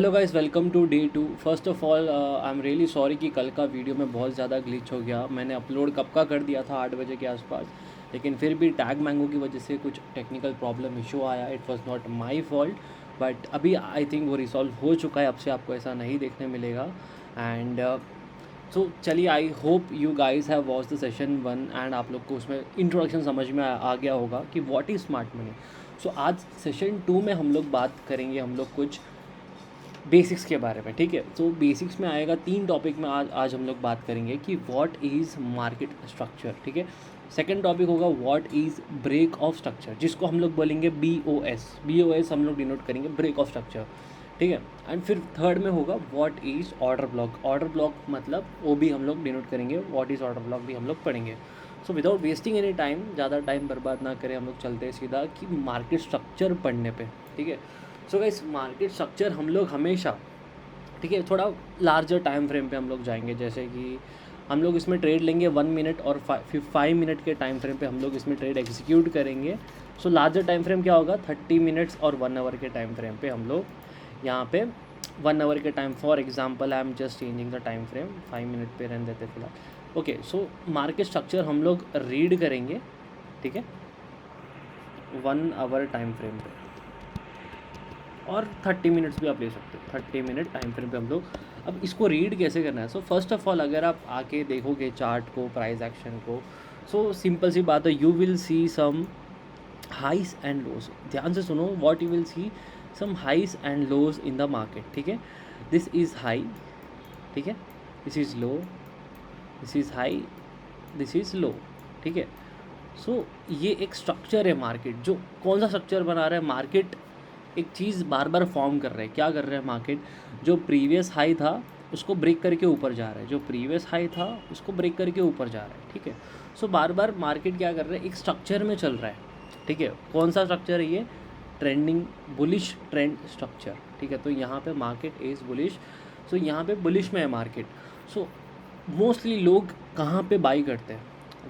Hello guys, welcome to day 2। First of all I am really sorry कि कल का video में बहुत ज़्यादा ग्लिच हो गया। मैंने अपलोड कब का कर दिया था 8 बजे के आसपास, लेकिन फिर भी टैग मैंगो की वजह से कुछ टेक्निकल प्रॉब्लम इशू आया। It was not my fault, but अभी आई थिंक वो रिसॉल्व हो चुका है। अब से आपको ऐसा नहीं देखने मिलेगा। एंड सो चलिए, आई hope you guys have watch the session 1 and आप लोग को उसमें इंट्रोडक्शन समझ में आ गया होगा कि व्हाट इज़ स्मार्ट मनी। सो आज सेशन 2 में हम लोग बात करेंगे, हम लोग कुछ बेसिक्स के बारे में। ठीक है, तो बेसिक्स में आएगा 3 टॉपिक में आज हम लोग बात करेंगे कि व्हाट इज़ मार्केट स्ट्रक्चर। ठीक है, सेकंड टॉपिक होगा what is break of structure, जिसको हम लोग बोलेंगे बी ओ एस हम लोग डिनोट करेंगे ब्रेक ऑफ स्ट्रक्चर। ठीक है, एंड फिर थर्ड में होगा व्हाट इज़ ऑर्डर ब्लॉक मतलब वो भी हम लोग डिनोट करेंगे। व्हाट इज़ ऑर्डर ब्लॉक भी हम लोग पढ़ेंगे। So without wasting any time, ज़्यादा टाइम बर्बाद ना करें, हम लोग चलते हैं सीधा कि मार्केट स्ट्रक्चर पढ़ने पे। ठीक है, सो गाइस, मार्केट स्ट्रक्चर हम लोग हमेशा, ठीक है, थोड़ा लार्जर टाइम फ्रेम पे हम लोग जाएंगे। जैसे कि हम लोग इसमें ट्रेड लेंगे 1 मिनट और 5 मिनट के टाइम फ्रेम पे हम लोग इसमें ट्रेड एग्जीक्यूट करेंगे। सो लार्जर टाइम फ्रेम क्या होगा, 30 मिनट्स और 1 आवर के टाइम फ्रेम पे हम लोग यहाँ पे 1 आवर के time, for example I am just changing the time frame, 5 minute पे रहने देते फिलहाल। ओके, सो मार्केट स्ट्रक्चर हम लोग रीड करेंगे, ठीक है, 1 आवर टाइम फ्रेम पे, और 30 मिनट्स भी आप ले सकते हो। 30 मिनट टाइम फ्रेम पे हम लोग अब इसको रीड कैसे करना है। सो फर्स्ट ऑफ ऑल, अगर आप आके देखोगे चार्ट को, प्राइस एक्शन को, सो सिंपल सी बात है, you will see some highs and लोज। ध्यान से सुनो, what you will see, some highs and lows in the market. ठीक है, दिस इज़ हाई, ठीक है, this is low, this is high, this is low. ठीक है, सो ये एक स्ट्रक्चर है मार्केट। जो कौन सा स्ट्रक्चर बना रहा है मार्केट, एक चीज़ बार बार फॉर्म कर रहा है। क्या कर रहा है मार्केट, जो प्रीवियस हाई था उसको ब्रेक करके ऊपर जा रहा है, जो प्रीवियस हाई था उसको ब्रेक करके ऊपर जा रहा है। ठीक है, सो बार बार मार्केट क्या कर रहा है, एक स्ट्रक्चर में चल रहा है। ठीक है, कौन सा स्ट्रक्चर है ये, ट्रेंडिंग बुलिश ट्रेंड स्ट्रक्चर। ठीक है, तो यहाँ पे मार्केट इज़ बुलिश, सो यहाँ पे बुलिश में है मार्केट। सो मोस्टली लोग कहाँ पे बाई करते हैं,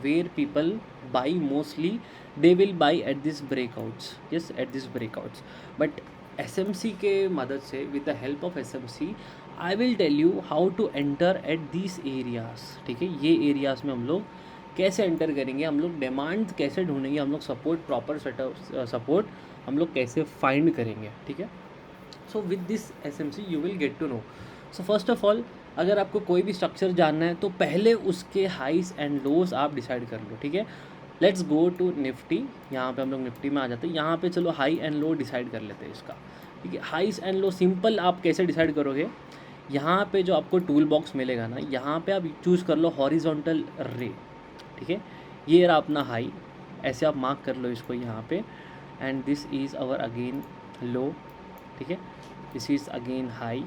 where people buy mostly, they will buy at this breakouts, yes, at this breakouts. But SMC के मदद से, with the help of SMC, I will tell you how to enter at this areas. ठीक है, ये areas में हम लोग कैसे एंटर करेंगे, हम लोग डिमांड कैसे ढूंढेंगे, हम लोग सपोर्ट, प्रॉपर सेटअप सपोर्ट हम लोग कैसे फाइंड करेंगे। ठीक है, so with this SMC you will get to know. So first of all, अगर आपको कोई भी स्ट्रक्चर जानना है तो पहले उसके हाइस एंड लोज आप डिसाइड कर लो। ठीक है, लेट्स गो टू निफ्टी। यहाँ पे हम लोग निफ्टी में आ जाते हैं। यहाँ पे चलो हाई एंड लो डिसाइड कर लेते हैं इसका। ठीक है, हाइस एंड लो सिंपल, आप कैसे डिसाइड करोगे, यहाँ पे जो आपको टूल बॉक्स मिलेगा ना, यहाँ पे आप चूज़ कर लो हॉरिजॉन्टल रे। ठीक है, ये रहा अपना हाई, ऐसे आप मार्क कर लो इसको यहाँ पे, and this is our again low. ठीक है, this is again high.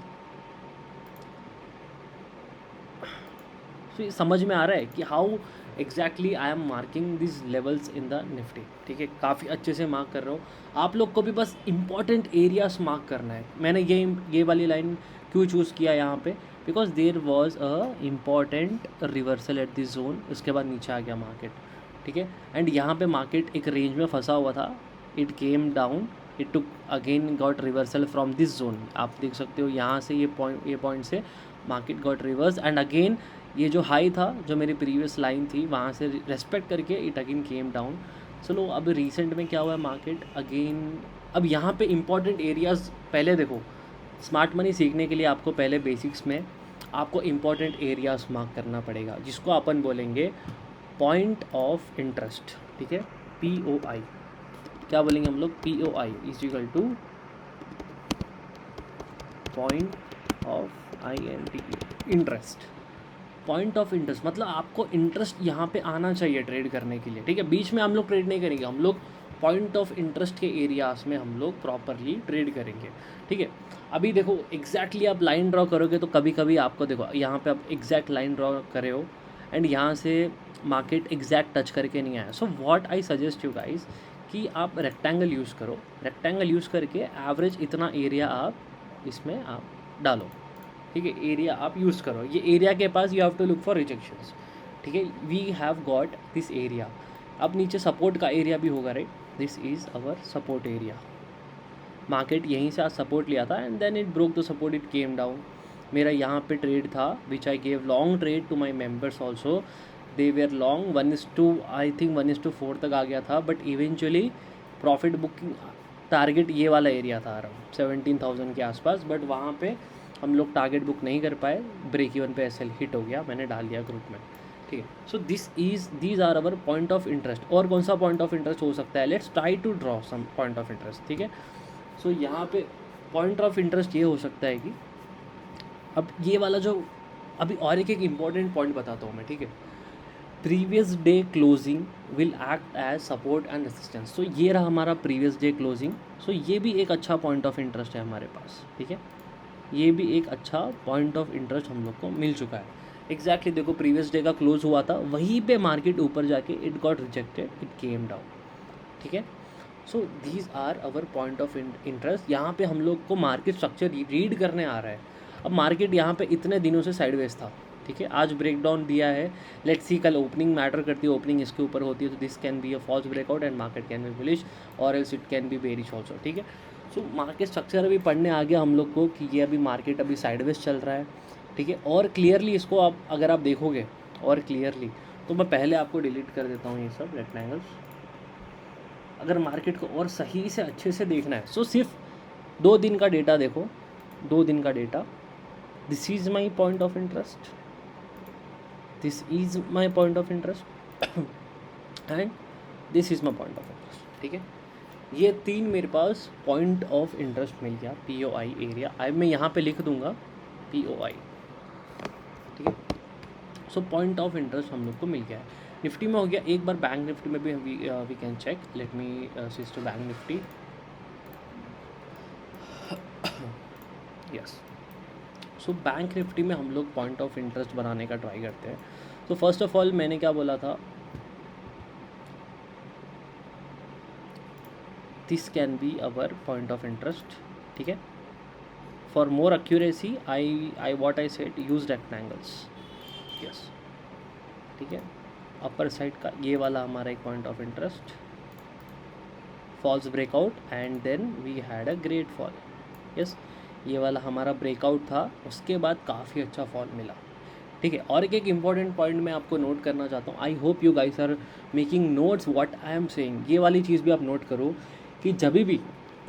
So ये समझ में आ रहा है कि how exactly I am marking this levels in the Nifty. ठीक है, काफ़ी अच्छे से मार्क कर रहा हूँ। आप लोग को भी बस इंपॉर्टेंट एरियाज मार्क करना है। मैंने ये वाली लाइन क्यों चूज़ किया यहाँ पे, because there was a important reversal at this zone, उसके बाद नीचे आ गया मार्केट। ठीक है, एंड यहाँ पे मार्केट एक रेंज में फंसा हुआ था, it came down, it took again got reversal from this zone. आप देख सकते हो यहाँ से ये पॉइंट से market got reverse, and again ये जो हाई था, जो मेरी प्रीवियस लाइन थी, वहाँ से रेस्पेक्ट करके इट अगेन केम डाउन। चलो, अब रिसेंट में क्या हुआ है, मार्केट अगेन, अब यहाँ पे इंपॉर्टेंट एरियाज़ पहले देखो। स्मार्ट मनी सीखने के लिए आपको पहले बेसिक्स में आपको इंपॉर्टेंट एरियाज मार्क करना पड़ेगा, जिसको अपन बोलेंगे पॉइंट ऑफ इंटरेस्ट। ठीक है, POI, क्या बोलेंगे हम लोग, POI is equal two point of interest. Point of interest मतलब आपको इंटरेस्ट यहाँ पे आना चाहिए ट्रेड करने के लिए। ठीक है, बीच में हम लोग ट्रेड नहीं करेंगे, हम लोग पॉइंट ऑफ इंटरेस्ट के एरियाज में हम लोग प्रॉपरली ट्रेड करेंगे। ठीक है, अभी देखो एग्जैक्टली आप लाइन ड्रॉ करोगे तो कभी कभी आपको देखो यहाँ पे आप एग्जैक्ट लाइन ड्रॉ करे हो, एंड यहाँ से मार्केट एग्जैक्ट टच करके नहीं आया। So what I suggest you guys कि आप रेक्टेंगल यूज़ करो। रेक्टेंगल यूज़ करके एवरेज इतना एरिया आप इसमें आप डालो। ठीक है, एरिया आप यूज़ करो, ये एरिया के पास you have to look for rejections. ठीक है, we have got this area. अब नीचे सपोर्ट का एरिया भी होगा, right, this is our support area. Market यहीं से आज सपोर्ट लिया था and then it broke the support, it came down. मेरा यहाँ पे ट्रेड था which I gave long trade to my members also, they were long 1:, I think 1:4 तक आ गया था, but eventually profit booking target ये वाला एरिया था अराउंड 17,000 के आसपास, बट वहाँ पे हम लोग टारगेट बुक नहीं कर पाए, ब्रेक इवन पे एसएल हिट हो गया, मैंने डाल दिया ग्रुप में, ठीक है। So these are our point of interest. और कौन सा पॉइंट ऑफ इंटरेस्ट हो सकता है, let's try to draw some point of interest, ठीक है। सो यहाँ पे पॉइंट ऑफ इंटरेस्ट ये हो सकता है कि अब ये वाला जो अभी और एक इम्पॉर्टेंट पॉइंट बताता हूँ मैं, ठीक है। Previous day closing will act as support and resistance. So ये रहा हमारा प्रीवियस डे क्लोजिंग। सो ये भी एक अच्छा पॉइंट ऑफ इंटरेस्ट है हमारे पास, ठीक है। ये भी एक अच्छा पॉइंट ऑफ इंटरेस्ट हम लोग को मिल चुका है। एग्जैक्टली देखो प्रीवियस डे का क्लोज हुआ था, वहीं पे मार्केट ऊपर जाके it got rejected, it came down, ठीक है। So these are our point of interest. यहाँ पे हम लोग को मार्केट स्ट्रक्चर रीड करने आ रहा है। अब मार्केट यहाँ पे इतने दिनों से साइडवेज था, ठीक है, आज ब्रेक डाउन दिया है, लेट्स सी कल ओपनिंग मैटर करती है, ओपनिंग इसके ऊपर होती है तो this can be a false breakout and market can be bullish और else it can be bearish also, ठीक है। सो मार्केट स्ट्रक्चर अभी पढ़ने आ गया हम लोग को कि ये अभी मार्केट अभी साइडवेज चल रहा है, ठीक है। और क्लियरली इसको आप अगर आप देखोगे और क्लियरली, तो मैं पहले आपको डिलीट कर देता हूँ ये सब रेक्टेंगल्स। अगर मार्केट को और सही से अच्छे से देखना है, सो सिर्फ 2 दिन का डेटा देखो, 2 दिन का data. This is my point of interest, this is my point of interest and this is my point of interest, ठीक है। ये 3 मेरे पास पॉइंट ऑफ इंटरेस्ट मिल गया, POI एरिया। अब मैं यहाँ पे लिख दूंगा POI, ठीक है। सो पॉइंट ऑफ इंटरेस्ट हम लोग को मिल गया है। निफ्टी में हो गया, एक बार बैंक निफ्टी में भी we can check, let me switch to bank Nifty. Yes, so bank Nifty में हम लोग पॉइंट ऑफ इंटरेस्ट बनाने का ट्राई करते हैं। तो फर्स्ट ऑफ ऑल मैंने क्या बोला था, this can be our point of interest, ठीक है। For more accuracy I what I said, use rectangles, yes, ठीक है। अपर साइड का ये वाला हमारा एक point of interest, false breakout and then we had a great fall, yes, ये वाला हमारा ब्रेकआउट था, उसके बाद काफ़ी अच्छा फॉल मिला, ठीक है। और एक इम्पॉर्टेंट पॉइंट मैं आपको नोट करना चाहता हूँ, I hope you guys are making notes what I am saying. ये वाली चीज़ भी आप नोट करो कि जब भी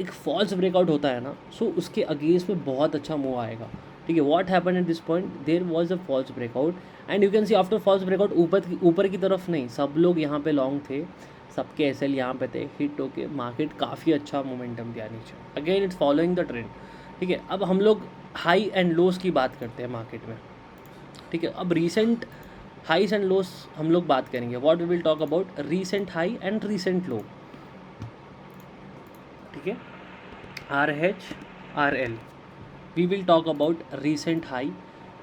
एक फॉल्स ब्रेकआउट होता है ना, सो उसके अगेंस्ट में बहुत अच्छा मूव आएगा, ठीक है। What happened at this point, there was a false breakout and you can see after false breakout ऊपर की तरफ नहीं, सब लोग यहाँ पे लॉन्ग थे, सबके एसएल यहाँ पे थे, हिट होके मार्केट काफ़ी अच्छा मोमेंटम दिया नीचे, again it's following the trend, ठीक है। अब हम लोग हाई एंड लोस की बात करते हैं मार्केट में, ठीक है। अब रीसेंट हाईस एंड लोस हम लोग बात करेंगे, what we will talk about recent high and recent low, ठीक है। RHRL we will talk about recent high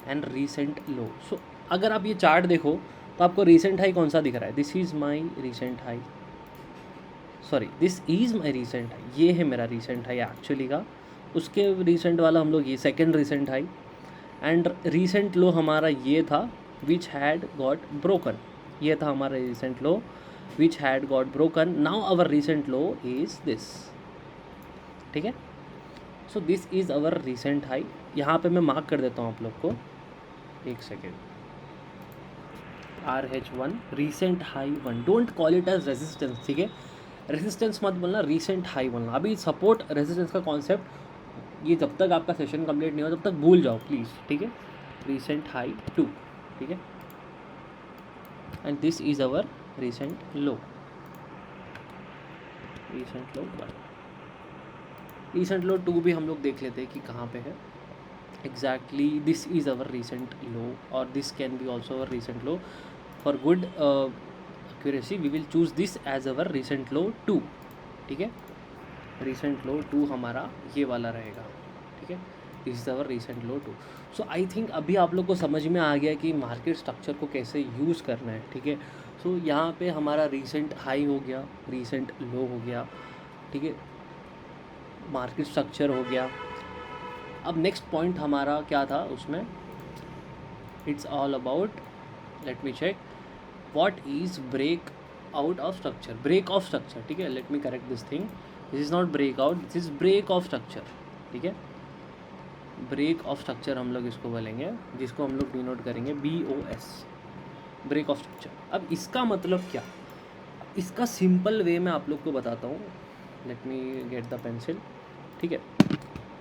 and recent low. So अगर आप ये चार्ट देखो तो आपको रीसेंट हाई कौन सा दिख रहा है, this is my recent high, sorry this is my recent high, ये है मेरा रीसेंट हाई एक्चुअली का। उसके रीसेंट वाला हम लोग ये second recent high and recent low हमारा ये था विच हैड गॉट ब्रोकन, ये था हमारा recent low which had got broken, now our recent low is this, ठीक है। So this is our recent high, यहाँ पे मैं मार्क कर देता हूँ आप लोग को, एक second, RH1 recent high 1, don't call it as resistance, ठीक है। रेजिस्टेंस मत बोलना, रीसेंट हाई बोलना। अभी सपोर्ट रेजिस्टेंस का कॉन्सेप्ट ये जब तक आपका सेशन कंप्लीट नहीं हो तब तक भूल जाओ प्लीज़, ठीक है। रीसेंट हाई 2, ठीक है, and this is our recent low, recent low 1, recent low 2 भी हम लोग देख लेते हैं कि कहाँ पे है exactly. This is our recent low और this can be also our recent low, for good accuracy we will choose this as our recent low 2, ठीक है। रीसेंट लो 2 हमारा ये वाला रहेगा, ठीक है, this is our recent low 2। So I think अभी आप लोग को समझ में आ गया कि मार्केट स्ट्रक्चर को कैसे यूज़ करना है, ठीक है। सो यहाँ पे हमारा रीसेंट हाई हो गया, रीसेंट लो हो गया, ठीक है, मार्केट स्ट्रक्चर हो गया। अब नेक्स्ट पॉइंट हमारा क्या था उसमें, it's all about, let me check what is break out of structure, break of structure, ठीक है। Let me correct this thing, this is not breakout, this is break of structure, ठीक है। Break of structure हम लोग इसको बोलेंगे, जिसको हम लोग डिनोट करेंगे BOS, ब्रेक ऑफ स्ट्रक्चर। अब इसका मतलब क्या, इसका सिंपल वे मैं आप लोग को बताता हूँ। Let me get the pencil, ठीक है।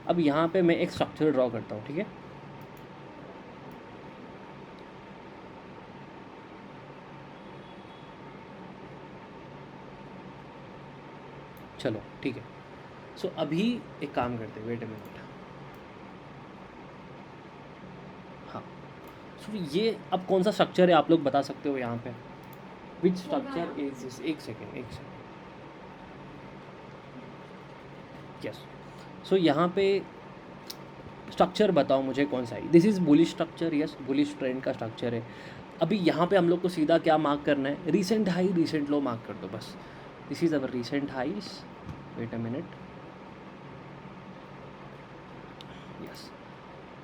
अब यहाँ पे मैं एक स्ट्रक्चर ड्रॉ करता हूँ, ठीक है। चलो ठीक है। सो अभी एक काम करते हैं, वेट अ मिनट। हाँ, सो ये अब कौन सा स्ट्रक्चर है आप लोग बता सकते हो यहाँ पे, विच स्ट्रक्चर इज दिस? एक सेकेंड। यस, सो यहाँ पे स्ट्रक्चर बताओ मुझे कौन सा है। This is bullish structure, yes, bullish trend का स्ट्रक्चर है। अभी यहाँ पे हम लोग को सीधा क्या मार्क करना है, recent high recent low mark कर दो बस। This is our recent highs, wait a minute, yes,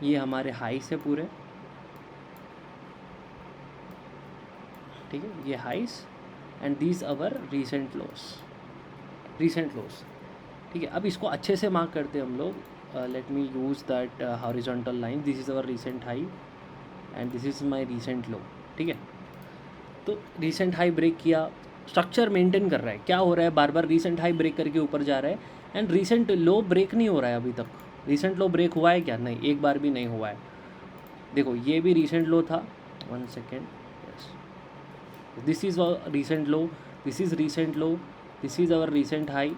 ये हमारे हाइस है पूरे, ठीक है, ये highs and these our recent lows, ठीक है। अब इसको अच्छे से मार्क करते हैं हम लोग। Let me use that horizontal line, this is our recent high and this is my recent low, ठीक है। तो रीसेंट हाई ब्रेक किया, स्ट्रक्चर मेंटेन कर रहा है, क्या हो रहा है, बार बार रीसेंट हाई ब्रेक करके ऊपर जा रहा है एंड रीसेंट लो ब्रेक नहीं हो रहा है अभी तक। रीसेंट लो ब्रेक हुआ है क्या? नहीं, एक बार भी नहीं हुआ है। देखो ये भी रीसेंट लो था, 1 second, yes, this is recent low, this is recent low, this is our recent high,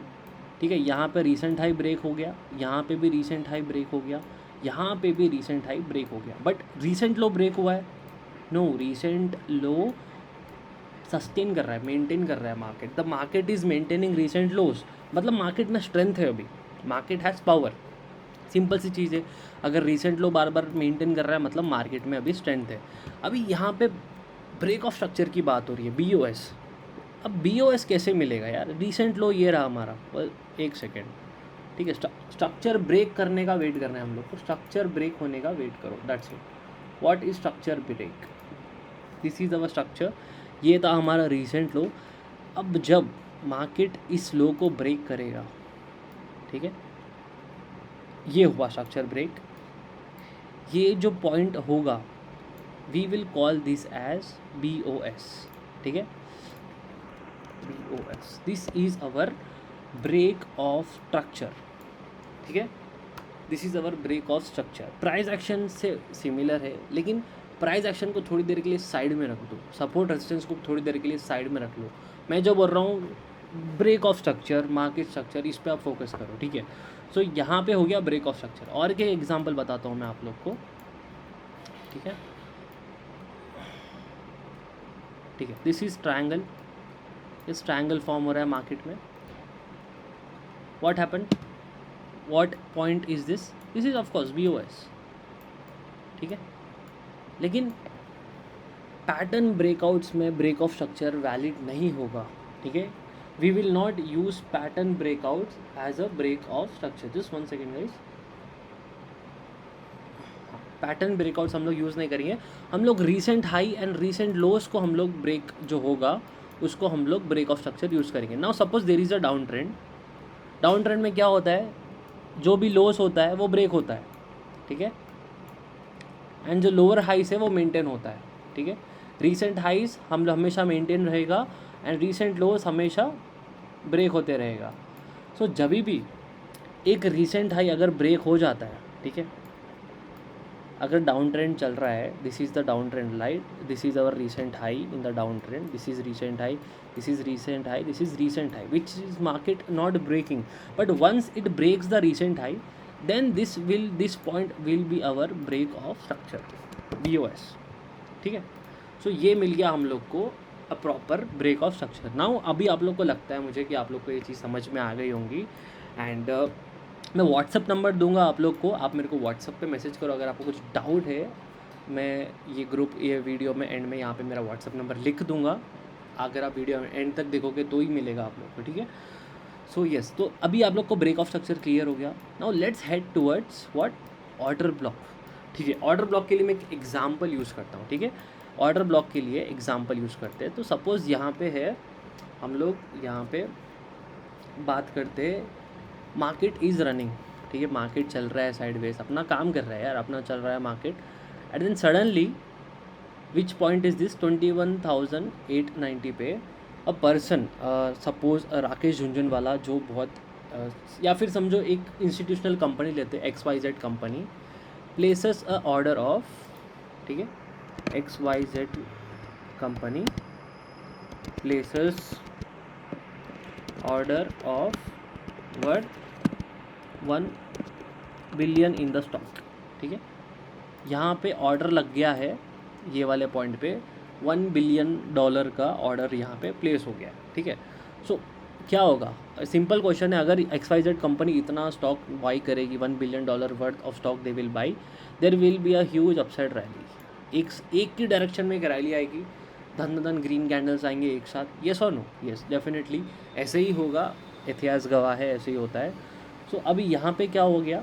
ठीक है। यहाँ पे रीसेंट हाई ब्रेक हो गया, यहाँ पे भी रीसेंट हाई ब्रेक हो गया, यहाँ पे भी रीसेंट हाई ब्रेक हो गया, बट रीसेंट लो ब्रेक हुआ है? नो, रीसेंट लो सस्टेन कर रहा है, मेंटेन कर रहा है market. The market is maintaining recent lows, मतलब मार्केट में स्ट्रेंथ है अभी, मार्केट हैज़ पावर। सिंपल सी चीज़ है, अगर रीसेंट लो बार बार मेंटेन कर रहा है मतलब मार्केट में अभी स्ट्रेंथ है। अभी यहाँ पे ब्रेक ऑफ स्ट्रक्चर की बात हो रही है, BOS। अब BOS कैसे मिलेगा यार? रीसेंट लो ये रहा हमारा, एक सेकेंड, ठीक है। स्ट्रक्चर ब्रेक करने का वेट करना है हम लोग को, स्ट्रक्चर ब्रेक होने का वेट करो, that's it. What is structure break? This is our structure, ये था हमारा रीसेंट लो। अब जब मार्केट इस लो को ब्रेक करेगा, ठीक है, ये हुआ स्ट्रक्चर ब्रेक, ये जो पॉइंट होगा we will call this as BOS, ठीक है, BOS, this is our break of structure, ठीक है, this is our break of structure. Price action से सिमिलर है, लेकिन प्राइस एक्शन को थोड़ी देर के लिए साइड में रख दो, सपोर्ट रेजिस्टेंस को थोड़ी देर के लिए साइड में रख लो। मैं जो बोल रहा हूँ break of structure, market structure, इस पर आप फोकस करो, ठीक है। सो यहाँ पे हो गया ब्रेक ऑफ स्ट्रक्चर। और क्या एग्जांपल बताता हूँ मैं आप लोग को, ठीक है, ठीक है। दिस इज़ ट्रायंगल, इस ट्रायंगल फॉर्म हो रहा है मार्केट में। What happen, what point is this? This is of course BOS, ठीक है। लेकिन पैटर्न ब्रेकआउट्स में ब्रेक ऑफ स्ट्रक्चर वैलिड नहीं होगा, ठीक है। We will not use pattern breakouts as a break of structure. Just 1 second guys, pattern breakouts हम लोग यूज़ नहीं करेंगे। हम लोग recent high and recent lows को हम लोग ब्रेक जो होगा उसको हम लोग ब्रेक ऑफ स्ट्रक्चर यूज़ करेंगे। Now suppose there is a down trend, down trend में क्या होता है, जो भी लोस होता है वो ब्रेक होता है, ठीक है, एंड जो लोअर हाइस है वो मेंटेन होता है, ठीक है। रीसेंट हाइस हम हमेशा मेंटेन रहेगा एंड रीसेंट लोस हमेशा ब्रेक होते रहेगा। सो जब भी एक रीसेंट हाई अगर ब्रेक हो जाता है, ठीक है, अगर डाउन ट्रेंड चल रहा है, this is the down trend light, this is our recent high in the down trend, this is recent high, this is recent high, this is recent high, which is market not breaking, but once it breaks the recent high then this point will be our break of structure, BOS, ठीक है। सो ये मिल गया हम लोग को a proper break of structure. Now अभी आप लोग को लगता है मुझे कि आप लोग को ये चीज़ समझ में आ गई होंगी एंड मैं व्हाट्सअप नंबर दूंगा आप लोग को, आप मेरे को व्हाट्सअप पे मैसेज करो अगर आपको कुछ डाउट है। मैं ये वीडियो में एंड में यहाँ पे मेरा व्हाट्सअप नंबर लिख दूंगा, अगर आप वीडियो में एंड तक देखोगे तो ही मिलेगा आप लोग को, ठीक है। सो यस, तो अभी आप लोग को ब्रेक ऑफ स्ट्रक्चर क्लियर हो गया। Now let's head towards what, order block, ठीक है। ऑर्डर ब्लॉक के लिए मैं एक एग्जांपल यूज़ करता हूँ, ठीक है। ऑर्डर ब्लॉक के लिए एग्जांपल यूज़ करते हैं। तो सपोज़ यहाँ पे है, हम लोग यहाँ पे बात करते, मार्केट इज़ रनिंग, ठीक है, मार्केट चल रहा है साइडवेज, अपना काम कर रहा है यार, अपना चल रहा है market, and then suddenly which point is this 21,890 पे a person, suppose Rakesh Jhunjhunwala जो बहुत या फिर समझो एक इंस्टीट्यूशनल कंपनी लेते XYZ company, places a order of, ठीक है, XYZ company places order of worth 1 billion in the stock, ठीक है, यहाँ पे ऑर्डर लग गया है, ये वाले पॉइंट पे $1 बिलियन का ऑर्डर यहाँ पे प्लेस हो गया है, ठीक है। सो क्या होगा, सिंपल क्वेश्चन है, अगर XYZ कंपनी इतना स्टॉक बाई करेगी, $1 billion worth of stock they will by, there will be a huge upside rally, एक की डायरेक्शन में एक रैली आएगी, धन ग्रीन कैंडल्स आएंगे एक साथ, येस और नो, येस डेफिनेटली ऐसे ही होगा, इतिहास गवाह है, ऐसे ही होता है। सो अभी यहाँ पे क्या हो गया,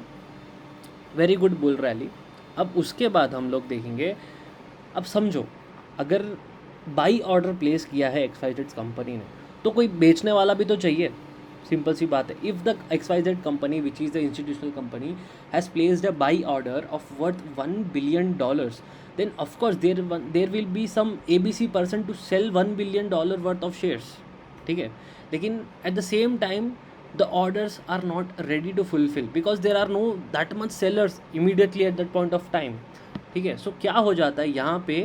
वेरी गुड बुल रैली। अब उसके बाद हम लोग देखेंगे, अब समझो अगर बाई ऑर्डर प्लेस किया है XYZ कंपनी ने, तो कोई बेचने वाला भी तो चाहिए, सिंपल सी बात है। If the XYZ company which is the institutional company has placed a buy order of worth $1 billion, then of course there will be some ABC person to sell $1 billion worth of shares, ठीक है, लेकिन at the same time the orders are not ready to fulfill because there are no that much sellers immediately at that point of time, ठीक है। सो क्या हो जाता है यहाँ पे,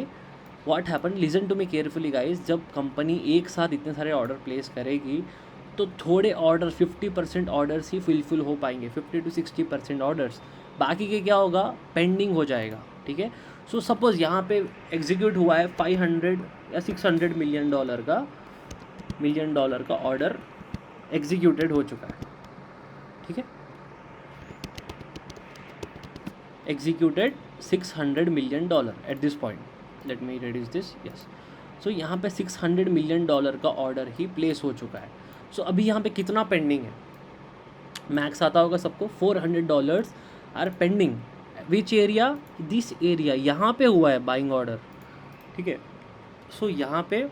what happened, listen to me carefully guys, जब company एक साथ इतने सारे ऑर्डर प्लेस करेगी तो थोड़े ऑर्डर 50% ऑर्डर्स ही फुलफिल हो पाएंगे, 50 to 60% ऑर्डर्स, बाकी के क्या होगा, पेंडिंग हो जाएगा, ठीक है। सो सपोज यहाँ पे एग्जीक्यूट हुआ है 500 या $600 मिलियन का ऑर्डर एग्जीक्यूटेड हो चुका है, ठीक है, executed $600 million at this point, let me reduce this, yes. So यहाँ पे $600 मिलियन का ऑर्डर ही प्लेस हो चुका है। सो अभी यहाँ पे कितना पेंडिंग है, मैक्स आता होगा सबको, $400 are pending, which area, this area, यहाँ पे हुआ है बाइंग ऑर्डर, ठीक है। सो यहाँ पे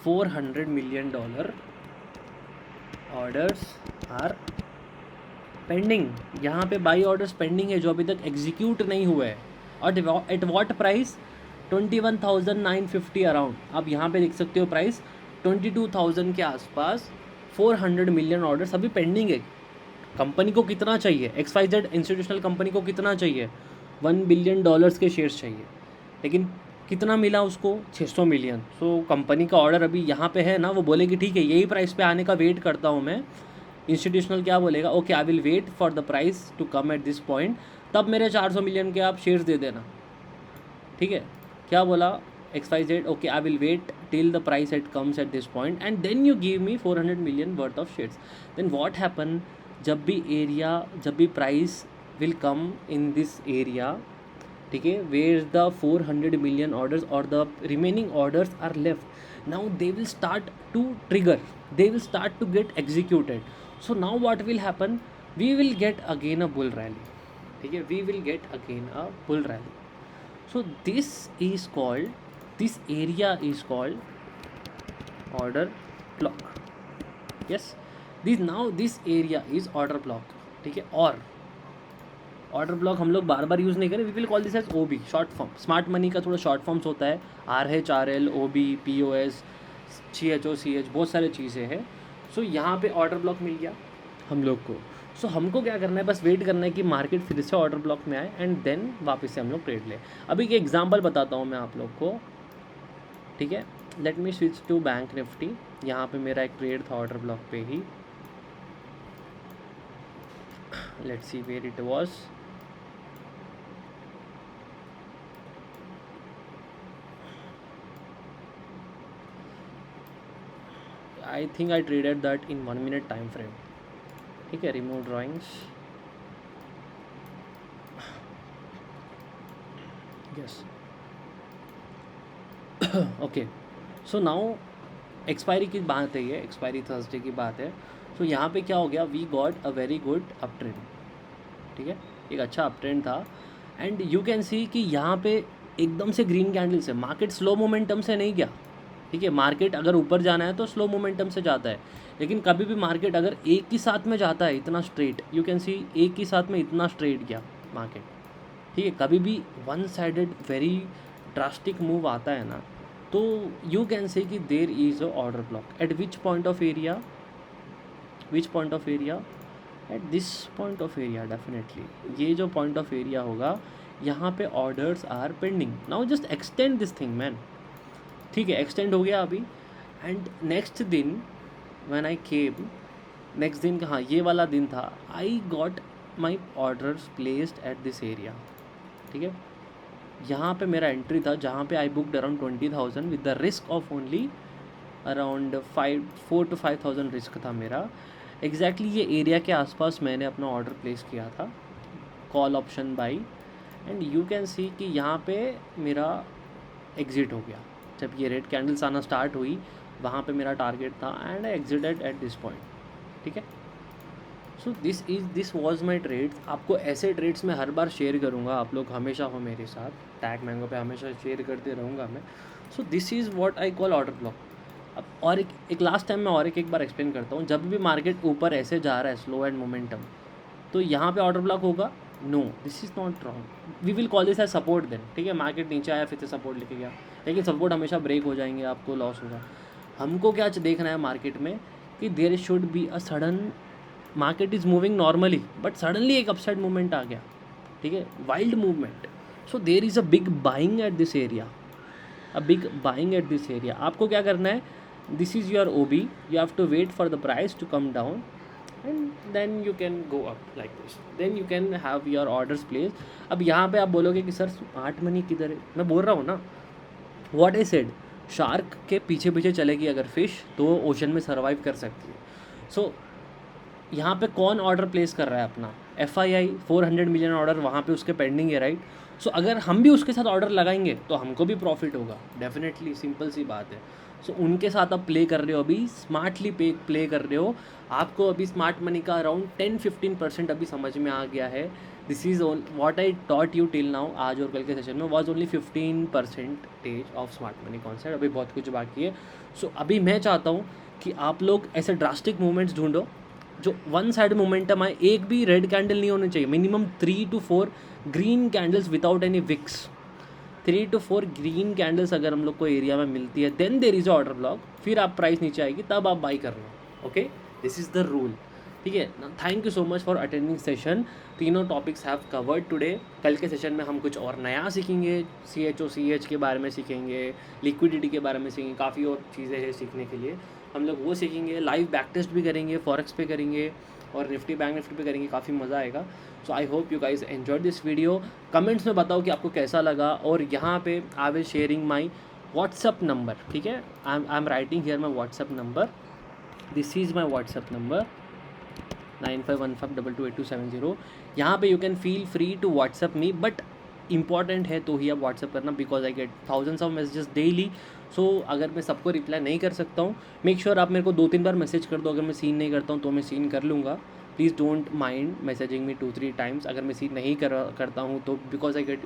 $400 मिलियन ऑर्डर्स आर पेंडिंग, यहाँ पे बाई ऑर्डर्स पेंडिंग है जो अभी तक एग्जीक्यूट नहीं हुए हैं, और एट व्हाट प्राइस, 21,950 अराउंड, आप यहाँ पे देख सकते हो प्राइस 22,000 के आसपास, 400 मिलियन ऑर्डर्स अभी पेंडिंग है। कंपनी को कितना चाहिए, XYZ इंस्टीट्यूशनल कंपनी को कितना चाहिए, $1 बिलियन के शेयर्स चाहिए, लेकिन कितना मिला उसको, 600 मिलियन। सो कंपनी का ऑर्डर अभी यहाँ पे है ना, वो बोलेगी ठीक है यही प्राइस पे आने का वेट करता हूँ मैं, इंस्टीट्यूशनल क्या बोलेगा, okay I will wait for the price to come at this point, तब मेरे 400 मिलियन के आप शेयर्स दे देना, ठीक है। क्या बोला XYZ, okay I will wait till the price at comes at this point and then you give me 400 million worth of shares, then what happen, जब भी price will come in this area, ठीक है, where the 400 million orders और the remaining orders are left, now they will start to trigger, they will start to get executed. So now what will happen, we will get again a bull rally, ठीक है, we will get again a bull rally. So this area is called order block, yes, this area is order block, ठीक है। और order block हम लोग बार बार use नहीं करें, we will call this as OB, short form, smart money का थोड़ा short forms होता है, RHRL, OB, POS, CHO, CH, बहुत सारे चीज़ें हैं। सो यहाँ पे ऑर्डर ब्लॉक मिल गया हम लोग को। सो हमको क्या करना है, बस वेट करना है कि मार्केट फिर से ऑर्डर ब्लॉक में आए एंड देन वापस से हम लोग ट्रेड लें। अभी एक एग्जांपल बताता हूँ मैं आप लोग को, ठीक है। Let me switch to bank Nifty, यहाँ पे मेरा एक ट्रेड था ऑर्डर ब्लॉक पे ही, let's see where it was, I think I traded that in 1 minute time frame, ठीक है। Remove drawings, yes, okay. So now expiry की बात है, ये एक्सपायरी थर्सडे की बात है। सो यहाँ पे क्या हो गया, we got a very good up trend, ठीक है, एक अच्छा अप ट्रेंड था एंड यू कैन सी कि यहाँ पे एकदम से ग्रीन कैंडल्स है, मार्केट स्लो मोमेंटम से नहीं गया, ठीक है, मार्केट अगर ऊपर जाना है तो स्लो मोमेंटम से जाता है, लेकिन कभी भी मार्केट अगर एक ही साथ में जाता है इतना स्ट्रेट, यू कैन सी एक ही साथ में इतना स्ट्रेट गया मार्केट, ठीक है, कभी भी one sided very drastic move आता है ना, तो यू कैन से कि there is a order block at which point of area, at this point of area definitely, ये जो पॉइंट ऑफ एरिया होगा यहाँ पे orders are pending, now just extend this thing man, ठीक है, extend हो गया अभी। एंड नेक्स्ट दिन व्हेन आई केम, नेक्स्ट दिन कहाँ, ये वाला दिन था, I got my orders placed at this area, ठीक है, यहाँ पे मेरा एंट्री था जहाँ पे I booked around 20,000 with the risk of only around 4 to 5,000 risk था मेरा। एग्जैक्टली ये एरिया के आसपास मैंने अपना ऑर्डर प्लेस किया था, call option by, and you can see कि यहाँ पे मेरा एग्ज़िट हो गया जब ये रेड कैंडल्स आना स्टार्ट हुई, वहाँ पे मेरा टारगेट था and I exited at this point, ठीक है। So this was my trades. आपको ऐसे ट्रेड्स मैं हर बार शेयर करूँगा, आप लोग हमेशा हो मेरे साथ, टैग मैंगो पे हमेशा शेयर करते रहूँगा मैं। सो this is what I call order block. अब और एक लास्ट टाइम मैं और एक बार एक्सप्लेन करता हूँ, जब भी मार्केट ऊपर ऐसे जा रहा है स्लो एंड मोमेंटम, तो यहाँ पे ऑर्डर ब्लॉक होगा, no this is not wrong, we will call this as support then, ठीक है। मार्केट नीचे आया फिर से सपोर्ट लेके गया, लेकिन सपोर्ट हमेशा ब्रेक हो जाएंगे, आपको लॉस होगा। हमको क्या देखना है मार्केट में कि there should be a sudden, market is moving normally but suddenly एक अपसाइड मूवमेंट आ गया, ठीक है, wild movement. So there is a big buying at this area, a big buying at this area. आपको क्या करना है, this is your OB, you have to wait for the price to come down and then you can go up like this, then you can have your orders placed। अब यहाँ पे आप बोलोगे कि सर स्मार्ट मनी किधर है, मैं बोल रहा हूँ ना, व्हाट आई सेड, शार्क के पीछे पीछे चलेगी अगर फिश तो ओशन में सर्वाइव कर सकती है। सो यहाँ पे कौन ऑर्डर प्लेस कर रहा है अपना, FII 400 मिलियन ऑर्डर वहाँ पे उसके पेंडिंग है, राइट। सो अगर हम भी उसके साथ ऑर्डर लगाएंगे तो हमको भी प्रॉफिट होगा डेफिनेटली, सिंपल सी बात है। सो उनके साथ आप प्ले कर रहे हो, अभी स्मार्टली प्ले कर रहे हो। आपको अभी स्मार्ट मनी का अराउंड 10-15% अभी समझ में आ गया है। This is what I taught you till now, आज और कल के सेशन में was only 15% of smart money concept, अभी बहुत कुछ बाकी है। सो अभी मैं चाहता हूँ कि आप लोग ऐसे ड्रास्टिक मूवमेंट्स ढूंढो जो वन साइड मोमेंटम आए, एक भी रेड कैंडल नहीं होनी चाहिए, minimum 3 to 4 green candles without any wicks, 3 to 4 green candles अगर हम लोग को एरिया में मिलती है, then there is order block, फिर आप प्राइस नीचे आएगी तब आप बाई करना, okay, this is the rule, ठीक है। Thank you so much for attending session. तीनों टॉपिक्स हैव कवर्ड टुडे। कल के सेशन में हम कुछ और नया सीखेंगे, CHOCH के बारे में सीखेंगे, लिक्विडिटी के बारे में सीखेंगे, काफ़ी और चीज़ें हैं सीखने के लिए, हम लोग वो सीखेंगे। लाइव बैक टेस्ट भी करेंगे, फॉरेक्स पे करेंगे और निफ्टी बैंक निफ्टी पे करेंगे, काफ़ी मज़ा आएगा। So I hope you guys enjoy this video. Comments में बताओ कि आपको कैसा लगा, और यहाँ पे I will sharing my WhatsApp number, ठीक है, I am writing here my WhatsApp number, this is my WhatsApp number 9515228270। यहाँ पे you can feel free to WhatsApp me, but important है तो ही आप व्हाट्सअप करना, because I get thousands of messages daily. So अगर मैं सबको रिप्लाई नहीं कर सकता हूँ, मेक श्योर आप मेरे को 2-3 बार मैसेज कर दो। अगर मैं सीन नहीं करता हूँ तो मैं सीन कर लूँगा, please don't mind messaging me 2-3 times. अगर मैं सीन नहीं करता हूँ तो बिकॉज आई गेट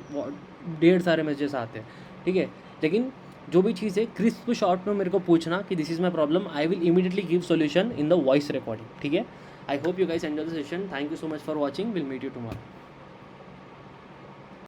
ढेर सारे मैसेजेस आते हैं, ठीक है। लेकिन जो भी चीज़ है क्रिस्प शॉर्ट में मेरे को पूछना कि this is my problem, I will immediately give solution in the voice recording, ठीक है। I hope you guys enjoy the session. Thank you so much for watching. We'll meet you tomorrow.